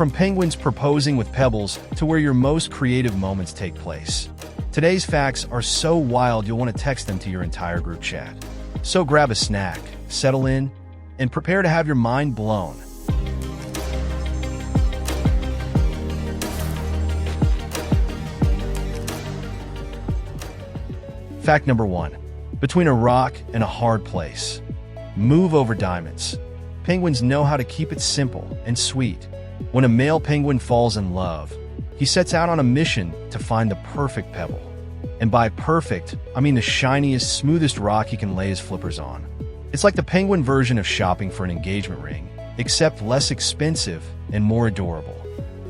From penguins proposing with pebbles to where your most creative moments take place. Today's facts are so wild you'll want to text them to your entire group chat. So grab a snack, settle in, and prepare to have your mind blown. Fact number 1. Between a rock and a hard place. Move over diamonds. Penguins know how to keep it simple and sweet. When a male penguin falls in love, he sets out on a mission to find the perfect pebble. And by perfect, I mean the shiniest, smoothest rock he can lay his flippers on. It's like the penguin version of shopping for an engagement ring, except less expensive and more adorable.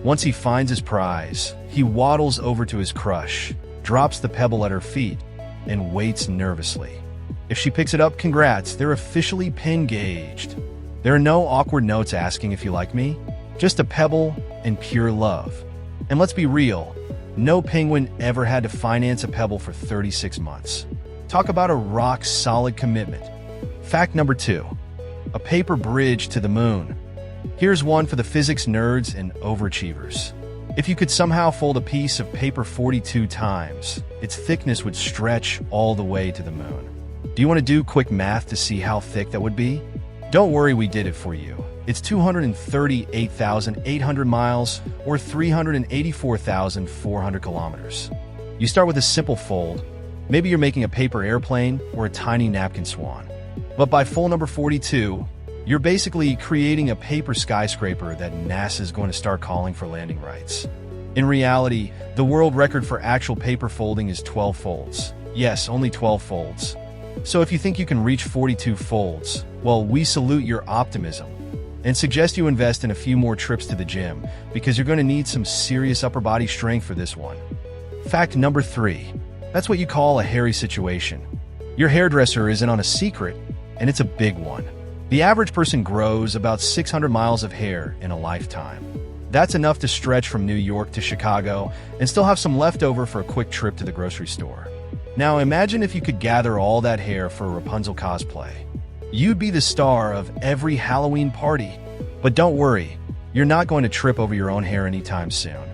Once he finds his prize, he waddles over to his crush, drops the pebble at her feet, and waits nervously. If she picks it up, congrats, they're officially pen-gauged. There are no awkward notes asking if you like me, just a pebble and pure love. And let's be real, no penguin ever had to finance a pebble for 36 months. Talk about a rock-solid commitment. Fact number 2. A paper bridge to the moon. Here's one for the physics nerds and overachievers. If you could somehow fold a piece of paper 42 times, its thickness would stretch all the way to the moon. Do you want to do quick math to see how thick that would be? Don't worry, we did it for you. It's 238,800 miles, or 384,400 kilometers. You start with a simple fold. Maybe you're making a paper airplane or a tiny napkin swan. But by fold number 42, you're basically creating a paper skyscraper that NASA's going to start calling for landing rights. In reality, the world record for actual paper folding is 12 folds. Yes, only 12 folds. So if you think you can reach 42 folds, well, we salute your optimism and suggest you invest in a few more trips to the gym because you're going to need some serious upper body strength for this one. Fact number 3. That's what you call a hairy situation. Your hairdresser is in on a secret, and it's a big one. The average person grows about 600 miles of hair in a lifetime. That's enough to stretch from New York to Chicago and still have some left over for a quick trip to the grocery store. Now imagine if you could gather all that hair for a Rapunzel cosplay. You'd be the star of every Halloween party. But don't worry, you're not going to trip over your own hair anytime soon.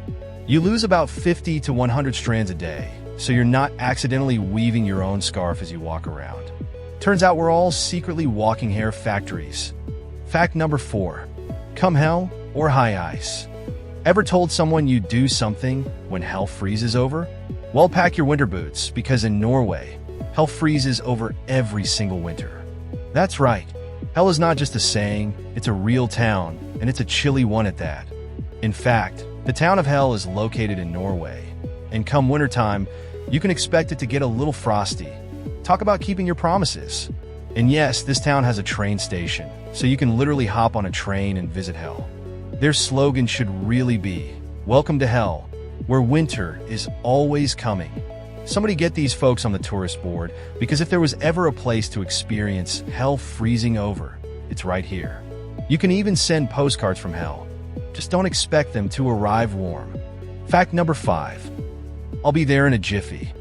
You lose about 50 to 100 strands a day, so you're not accidentally weaving your own scarf as you walk around. Turns out we're all secretly walking hair factories. Fact number 4. Come hell or high ice. Ever told someone you'd do something when hell freezes over? Well, pack your winter boots, because in Norway, hell freezes over every single winter. That's right, hell is not just a saying, it's a real town, and it's a chilly one at that. In fact, the town of Hell is located in Norway, and come wintertime, you can expect it to get a little frosty. Talk about keeping your promises. And yes, this town has a train station, so you can literally hop on a train and visit Hell. Their slogan should really be, "Welcome to Hell, where winter is always coming." Somebody get these folks on the tourist board, because if there was ever a place to experience hell freezing over, it's right here. You can even send postcards from hell. Just don't expect them to arrive warm. Fact number 5. I'll be there in a jiffy.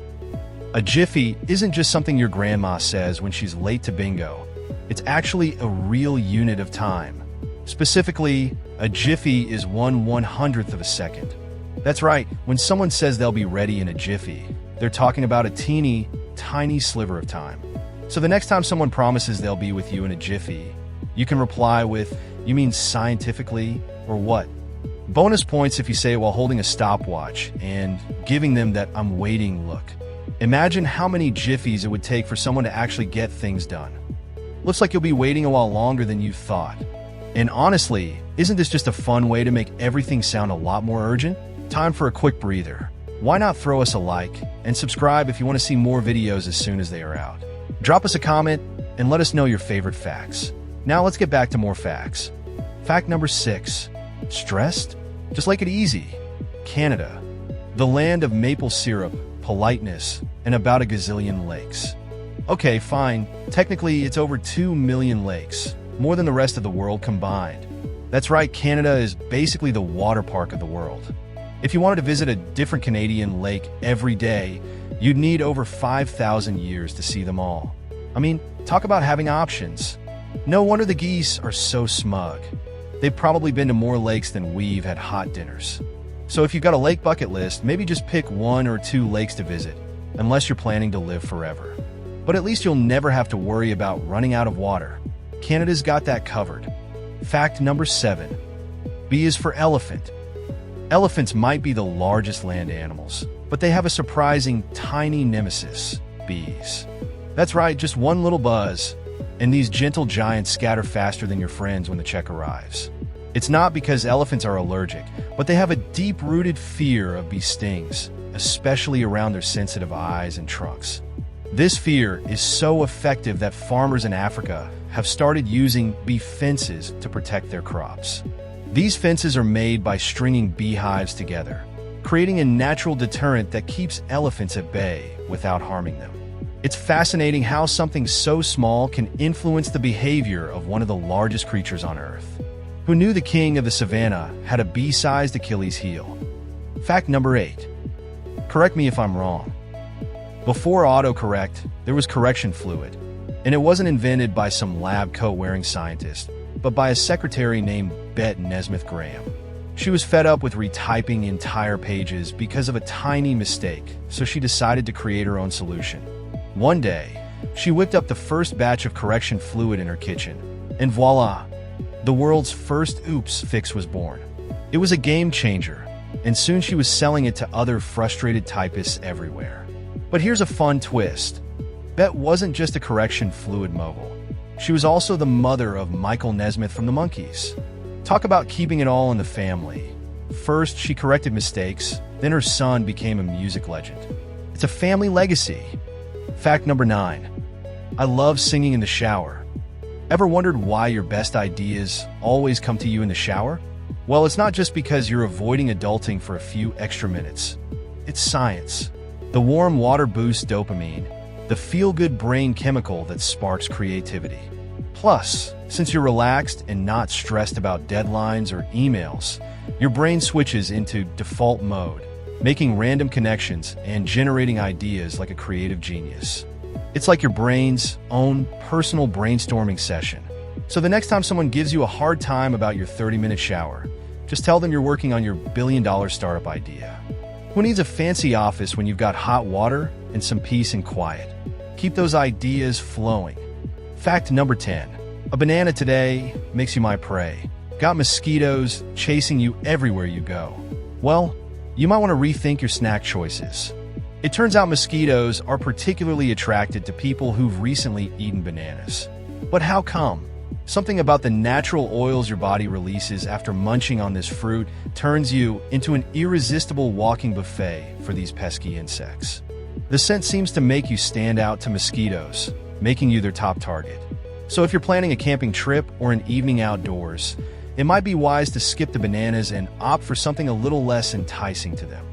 A jiffy isn't just something your grandma says when she's late to bingo. It's actually a real unit of time. Specifically, a jiffy is 1/100th of a second. That's right, when someone says they'll be ready in a jiffy, they're talking about a teeny, tiny sliver of time. So the next time someone promises they'll be with you in a jiffy, you can reply with, "You mean scientifically, or what?" Bonus points if you say it while holding a stopwatch and giving them that "I'm waiting" look. Imagine how many jiffies it would take for someone to actually get things done. Looks like you'll be waiting a while longer than you thought. And honestly, isn't this just a fun way to make everything sound a lot more urgent? Time for a quick breather. Why not throw us a like and subscribe if you want to see more videos as soon as they are out. Drop us a comment and let us know your favorite facts. Now let's get back to more facts. Fact number 6. Stressed? Just like it easy. Canada. The land of maple syrup, politeness, and about a gazillion lakes. Okay, fine. Technically, it's over 2 million lakes, more than the rest of the world combined. That's right, Canada is basically the water park of the world. If you wanted to visit a different Canadian lake every day, you'd need over 5,000 years to see them all. I mean, talk about having options. No wonder the geese are so smug. they've probably been to more lakes than we've had hot dinners. So if you've got a lake bucket list, maybe just pick 1 or 2 lakes to visit, unless you're planning to live forever. But at least you'll never have to worry about running out of water. Canada's got that covered. Fact number 7. B is for elephant. Elephants might be the largest land animals, but they have a surprising tiny nemesis, bees. That's right, just one little buzz, and these gentle giants scatter faster than your friends when the check arrives. It's not because elephants are allergic, but they have a deep-rooted fear of bee stings, especially around their sensitive eyes and trunks. This fear is so effective that farmers in Africa have started using bee fences to protect their crops. These fences are made by stringing beehives together, creating a natural deterrent that keeps elephants at bay without harming them. It's fascinating how something so small can influence the behavior of one of the largest creatures on Earth. Who knew the king of the savannah had a bee-sized Achilles heel? Fact number 8. Correct me if I'm wrong. Before autocorrect, there was correction fluid, and it wasn't invented by some lab coat-wearing scientist, but by a secretary named Bette Nesmith Graham. She was fed up with retyping entire pages because of a tiny mistake, so she decided to create her own solution. One day, she whipped up the first batch of correction fluid in her kitchen, and voila! The world's first oops fix was born. It was a game changer, and soon she was selling it to other frustrated typists everywhere. But here's a fun twist. Bette wasn't just a correction fluid mogul. She was also the mother of Michael Nesmith from the Monkees. Talk about keeping it all in the family. First, she corrected mistakes, then her son became a music legend. It's a family legacy. Fact number 9. I love singing in the shower. Ever wondered why your best ideas always come to you in the shower? Well, it's not just because you're avoiding adulting for a few extra minutes. It's science. The warm water boosts dopamine, the feel-good brain chemical that sparks creativity. Plus, since you're relaxed and not stressed about deadlines or emails, your brain switches into default mode, making random connections and generating ideas like a creative genius. It's like your brain's own personal brainstorming session. So the next time someone gives you a hard time about your 30-minute shower, just tell them you're working on your billion-dollar startup idea. Who needs a fancy office when you've got hot water and some peace and quiet? Keep those ideas flowing. Fact number 10. A banana today makes you my prey. Got mosquitoes chasing you everywhere you go. Well, you might want to rethink your snack choices. It turns out mosquitoes are particularly attracted to people who've recently eaten bananas. But how come? Something about the natural oils your body releases after munching on this fruit turns you into an irresistible walking buffet for these pesky insects. The scent seems to make you stand out to mosquitoes, making you their top target. So if you're planning a camping trip or an evening outdoors, it might be wise to skip the bananas and opt for something a little less enticing to them,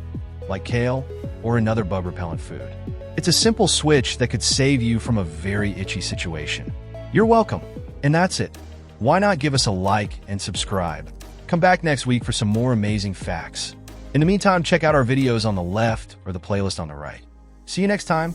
like kale or another bug-repellent food. It's a simple switch that could save you from a very itchy situation. You're welcome. And that's it. Why not give us a like and subscribe? Come back next week for some more amazing facts. In the meantime, check out our videos on the left or the playlist on the right. See you next time.